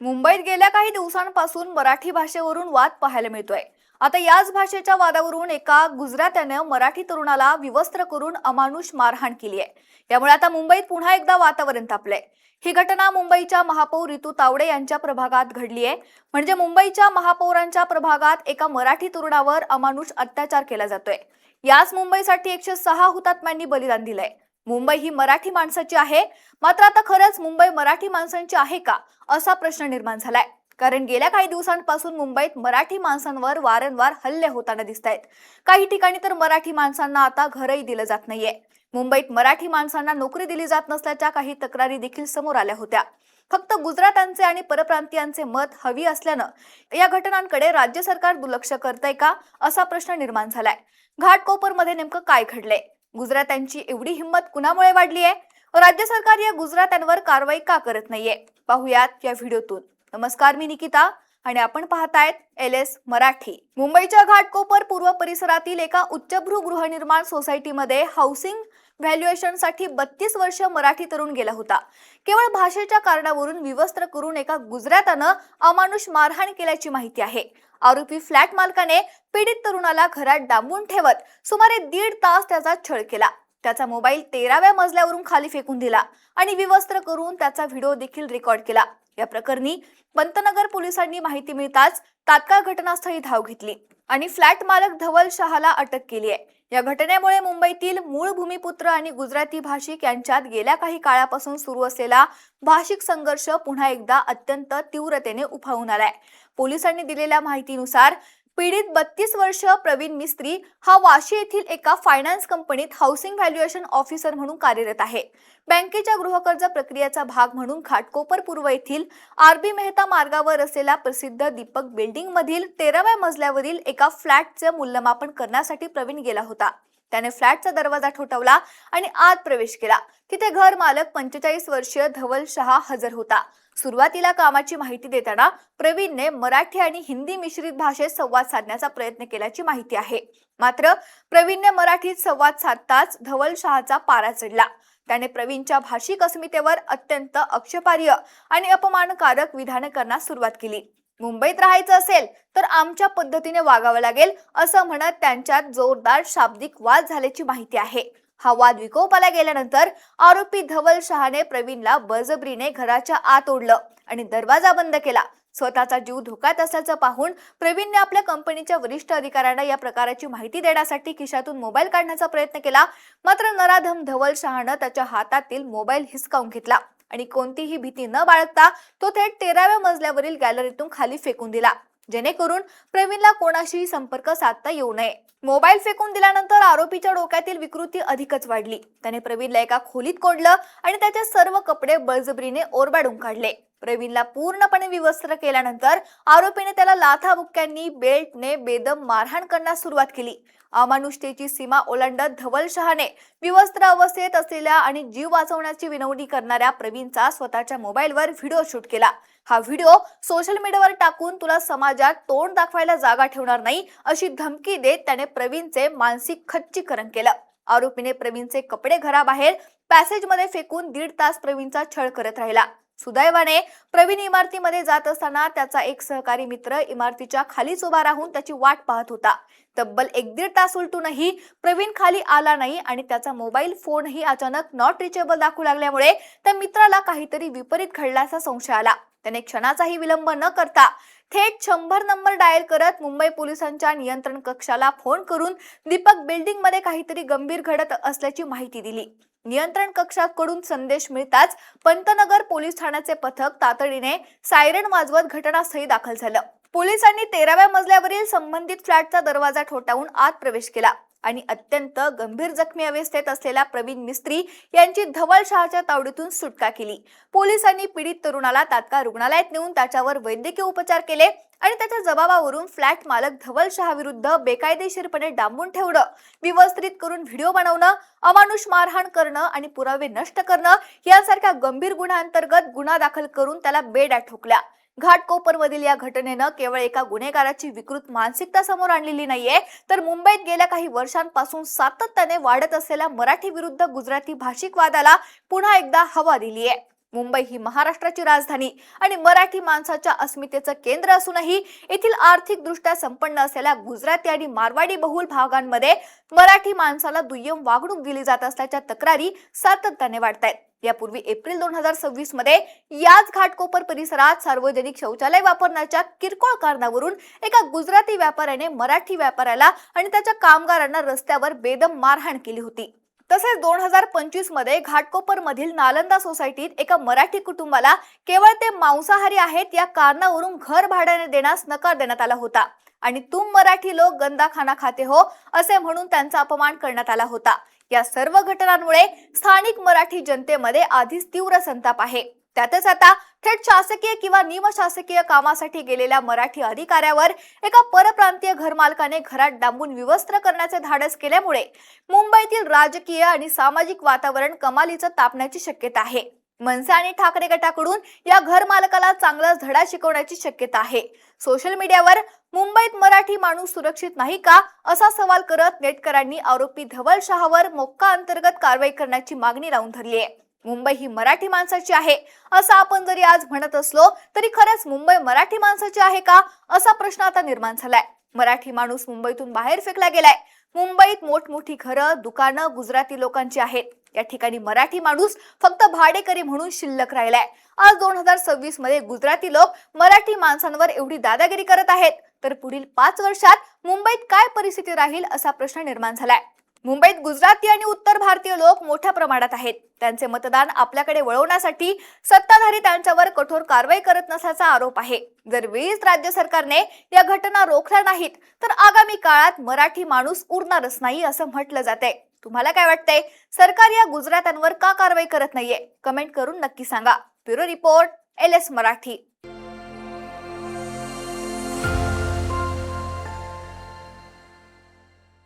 मुंबईत गेल्या काही दिवसांपासून मराठी भाषेवरून वाद पाहायला मिळतोय। आता याच भाषेच्या वादावरून एका गुजरात्याने मराठी तरुणाला विवस्त्र करून अमानुष मारहाण केली आहे। त्यामुळे आता मुंबईत पुन्हा एकदा वातावरण तापलंय। ही घटना मुंबईच्या महापौर ऋतू तावडे यांच्या प्रभागात घडली आहे। म्हणजे मुंबईच्या महापौरांच्या प्रभागात एका मराठी तरुणावर अमानुष अत्याचार केला जातोय। याच मुंबईसाठी 106 हुतात्म्यांनी बलिदान दिलंय। मुंबई ही मराठी माणसाची आहे, मात्र आता खरंच मुंबई मराठी माणसांची आहे का असा प्रश्न निर्माण झालाय। कारण गेल्या काही दिवसांपासून मुंबईत मराठी माणसांवर वारंवार हल्ले होताना दिसतायत। काही ठिकाणी तर मराठी माणसांना आता घरही दिलं जात नाहीये। मुंबईत मराठी माणसांना नोकरी दिली जात नसल्याच्या काही तक्रारी देखील समोर आल्या होत्या। फक्त गुजरातांचे आणि परप्रांतीयांचे मत हवी असल्यानं या घटनांकडे राज्य सरकार दुर्लक्ष करतंय का असा प्रश्न निर्माण झालाय। घाटकोपरमध्ये नेमकं काय घडलंय? गुजरात्यांची एवढी हिंमत कुणामुळे वाढली आहे? राज्य सरकार या गुजरात्यांवर कारवाई का करत नाहीये? पाहुयात या व्हिडिओतून। नमस्कार, मी निकिता आणि आपण पाहतायत LS मराठी। मुंबईच्या घाटकोपर पूर्व परिसरातील एका उच्चभ्रू गृहनिर्माण सोसायटीमध्ये हाऊसिंग व्हॅल्युएशनसाठी 32 वर्ष मराठी तरुण गेला होता। केवळ भाषेच्या कारणावरून विवस्त्र करून एका गुजरातानं अमानुष मारहाण केल्याची माहिती आहे। आरोपी फ्लॅट मालकाने पीडित तरुणाला घरात डांबून ठेवत सुमारे 1.5 तास त्याचा छळ केला। त्याचा मोबाईल 13व्या मजल्यावरून खाली फेकून दिला आणि विवस्त्र करून त्याचा व्हिडिओ देखील रेकॉर्ड केला। या प्रकरणी पंतनगर पोलिसांनी माहिती मिळताच तात्काळ घटनास्थळी धाव घेतली आणि फ्लॅट मालक धवल शहाला अटक केली आहे। या घटनेमुळे मुंबईतील मूळ भूमिपुत्र आणि गुजराती भाषिक यांच्यात गेल्या काही काळापासून सुरू असलेला भाषिक संघर्ष पुन्हा एकदा अत्यंत तीव्रतेने उफाळून आलाय। पोलिसांनी दिलेल्या माहितीनुसार पीडित 32 वर्ष प्रवीण मिस्त्री हा वाशी येथील एका फायनान्स कंपनीत हाऊसिंग व्हॅल्युएशन ऑफिसर म्हणून कार्यरत आहे। बँकेच्या गृहकर्ज प्रक्रियेचा भाग म्हणून घाटकोपर पूर्व येथील RB मेहता मार्गावर असलेल्या प्रसिद्ध दीपक बिल्डिंग मधील 13व्या मजल्यावरील एका फ्लॅटचे मूल्यमापन करण्यासाठी प्रवीण गेला होता। त्याने फ्लॅटचा दरवाजा ठोठावला आणि आत प्रवेश केला। तिथे घर मालक 45 वर्षीय धवल शहा हजर होता। सुरुवातीला कामाची माहिती देताना प्रवीणने मराठी आणि हिंदी मिश्रित भाषेत संवाद साधण्याचा प्रयत्न केल्याची माहिती आहे। मात्र प्रवीणने मराठीत संवाद साधताच धवल शहाचा पारा चढला। त्याने प्रवीणच्या भाषिक अस्मितेवर अत्यंत आक्षेपार्ह आणि अपमानकारक विधाने करण्यास सुरुवात केली। मुंबईत राहायचं असेल तर आमच्या पद्धतीने वागावं लागेल असं म्हणत त्यांच्यात जोरदार शाब्दिक वाद झाल्याची माहिती आहे। हा वाद विकोपाला गेल्यानंतर आरोपी धवल शहाने प्रवीणला बळजबरीने घराच्या आत ओढलं आणि दरवाजा बंद केला। स्वतःचा जीव धोक्यात असल्याचं पाहून प्रवीणने आपल्या कंपनीच्या वरिष्ठ अधिकाऱ्यांना या प्रकाराची माहिती देण्यासाठी खिशातून मोबाईल काढण्याचा प्रयत्न केला। मात्र नराधम धवल शहाने त्याच्या हातातील मोबाईल हिसकावून घेतला आणि कोणतीही भीती न बाळगता तो थेट 13व्या मजल्यावरील गॅलरीतून खाली फेकून दिला, जेणेकरून प्रवीणला कोणाशीही संपर्क साधता येऊ नये। मोबाईल फेकून दिल्यानंतर आरोपीच्या डोक्यातील विकृती अधिकच वाढली। त्याने प्रवीणला एका खोलीत कोंडलं आणि त्याचे सर्व कपडे बळजबरीने ओरबाडून काढले। प्रवीणला पूर्णपणे विवस्त्र केल्यानंतर आरोपीने त्याला लाथाबुक्क्यांनी बेल्टने बेदम मारहाण करण्यास सुरुवात केली। अमानुषतेची सीमा ओलांडत धवल शहाने विवस्त्र अवस्थेत असलेल्या आणि जीव वाचवण्याची विनवणी करणाऱ्या प्रवीणचा स्वतःच्या मोबाईलवर व्हिडिओ शूट केला। हा व्हिडिओ सोशल मीडियावर टाकून तुला समाजात तोंड दाखवायला जागा ठेवणार नाही अशी धमकी देत त्याने प्रवीणचे मानसिक खच्चीकरण केलं। आरोपीने प्रवीणचे कपडे घराबाहेर पॅसेजमध्ये फेकून 1.5 तास प्रवीणचा छळ करत राहिला। सुदैवाने प्रवीण इमारतीमध्ये जात असताना त्याचा एक सहकारी मित्र इमारतीच्या खालीच उभा राहून त्याची वाट पाहत होता। तब्बल 1-1.5 तास उलटूनही प्रवीण खाली आला नाही आणि त्याचा मोबाईल फोनही अचानक नॉट रिचेबल दाखवू लागल्यामुळे त्या मित्राला काहीतरी विपरीत घडल्याचा संशय आला। त्याने क्षणाचाही विलंब न करता थेट 100 नंबर डायल करत मुंबई पोलिसांच्या नियंत्रण कक्षाला फोन करून दीपक बिल्डिंग मध्ये काहीतरी गंभीर घडत असल्याची माहिती दिली। नियंत्रण कक्षाकडून संदेश मिळताच पंतनगर पोलीस ठाण्याचे पथक तातडीने सायरन वाजवत घटनास्थळी दाखल झालं। पोलिसांनी 13व्या मजल्यावरील संबंधित फ्लॅटचा दरवाजा ठोठावून आत प्रवेश केला आणि अत्यंत गंभीर जखमी अवस्थेत असलेल्या प्रवीण मिस्त्री यांची धवल शहाच्या तावडीतून सुटका केली। पोलिसांनी पीडित तरुणाला तात्काळ रुग्णालयात नेऊन त्याच्यावर वैद्यकीय उपचार केले आणि त्याच्या जबाबावरून फ्लॅट मालक धवल शहा विरुद्ध बेकायदेशीरपणे डांबून ठेवणं, विवस्त्रित करून व्हिडिओ बनवणं, अमानुष मारहाण करणं आणि पुरावे नष्ट करणं यांसारख्या गंभीर गुन्ह्यांतर्गत गुन्हा दाखल करून त्याला बेड्या ठोकल्या। घाटकोपरमधील या घटनेनं केवळ एका गुन्हेगाराची विकृत मानसिकता समोर आणलेली नाहीये, तर मुंबईत गेल्या काही वर्षांपासून सातत्याने वाढत असलेल्या मराठी विरुद्ध गुजराती भाषिक वादाला पुन्हा एकदा हवा दिली आहे। मुंबई ही महाराष्ट्राची राजधानी आणि मराठी माणसाच्या अस्मितेचं केंद्र असूनही येथील आर्थिक दृष्ट्या संपन्न असलेल्या गुजराती आणि मारवाडी बहुल भागांमध्ये मराठी माणसाला दुय्यम वागणूक दिली जात असल्याच्या तक्रारी सातत्याने वाढत आहेत। यापूर्वी एप्रिल 2026 मध्ये याच घाटकोपर परिसरात सार्वजनिक शौचालय वापरण्याच्या किरकोळ कारणावरून एका गुजराती व्यापाऱ्याने मराठी व्यापाऱ्याला आणि त्याच्या कामगारांना रस्त्यावर बेदम मारहाण केली होती। तसेच 2025 मध्ये घाटकोपर मधील नालंदा सोसायटीत एका मराठी कुटुंबाला केवळ ते मांसाहारी आहेत या कारणावरून घर भाड्याने देण्यास नकार देण्यात आला होता आणि तुम मराठी लोक गंदा खाना खाते हो असे म्हणून त्यांचा अपमान करण्यात आला होता। या सर्व घटनांमुळे स्थानिक मराठी जनतेमध्ये आधीच तीव्र संताप आहे। त्यातच आता थेट शासकीय किंवा निमशासकीय कामासाठी गेलेल्या मराठी अधिकाऱ्यावर एका परप्रांतीय घरमालकाने घरात डांबून विवस्त्र करण्याचे धाडस केल्यामुळे मुंबईतील राजकीय आणि सामाजिक वातावरण कमालीचं तापण्याची शक्यता आहे। मनसे आणि ठाकरे गटाकडून या घरमालकाला चांगलाच धडा शिकवण्याची शक्यता आहे। सोशल मीडियावर मुंबईत मराठी माणूस सुरक्षित नाही का असा सवाल करत नेटकरांनी आरोपी धवल शहावर मोक्का अंतर्गत कारवाई करण्याची मागणी लावून धरली आहे। मुंबई ही मराठी माणसाची आहे असं आपण जरी आज म्हणत असलो तरी खरंच मुंबई मराठी माणसाची आहे का असा प्रश्न आता निर्माण झालाय। मराठी माणूस मुंबईतून बाहेर फेकला गेलाय। मुंबईत मोठमोठी घरं दुकानं गुजराती लोकांची आहेत। या ठिकाणी मराठी माणूस फक्त भाडेकरी म्हणून शिल्लक राहिलाय। आज 2026 मध्ये गुजराती लोक मराठी माणसांवर एवढी दादागिरी करत आहेत तर पुढील 5 वर्षात मुंबईत काय परिस्थिती राहील असा प्रश्न निर्माण झालाय। मुंबईत गुजराती आणि उत्तर भारतीय लोक मोठ्या प्रमाणात आहेत। त्यांचे मतदान आपल्याकडे वळवण्यासाठी सत्ताधारी त्यांच्यावर कठोर कारवाई करत नसल्याचा आरोप आहे। जर वेळीच राज्य सरकारने या घटना रोखल्या नाहीत तर आगामी काळात मराठी माणूस उरणारच नाही असं म्हटलं जातंय। तुम्हाला काय वाटतंय? सरकार या गुजरात्यांवर का कारवाई करत नाहीये? कमेंट करून नक्की सांगा। Bureau report LS Marathi.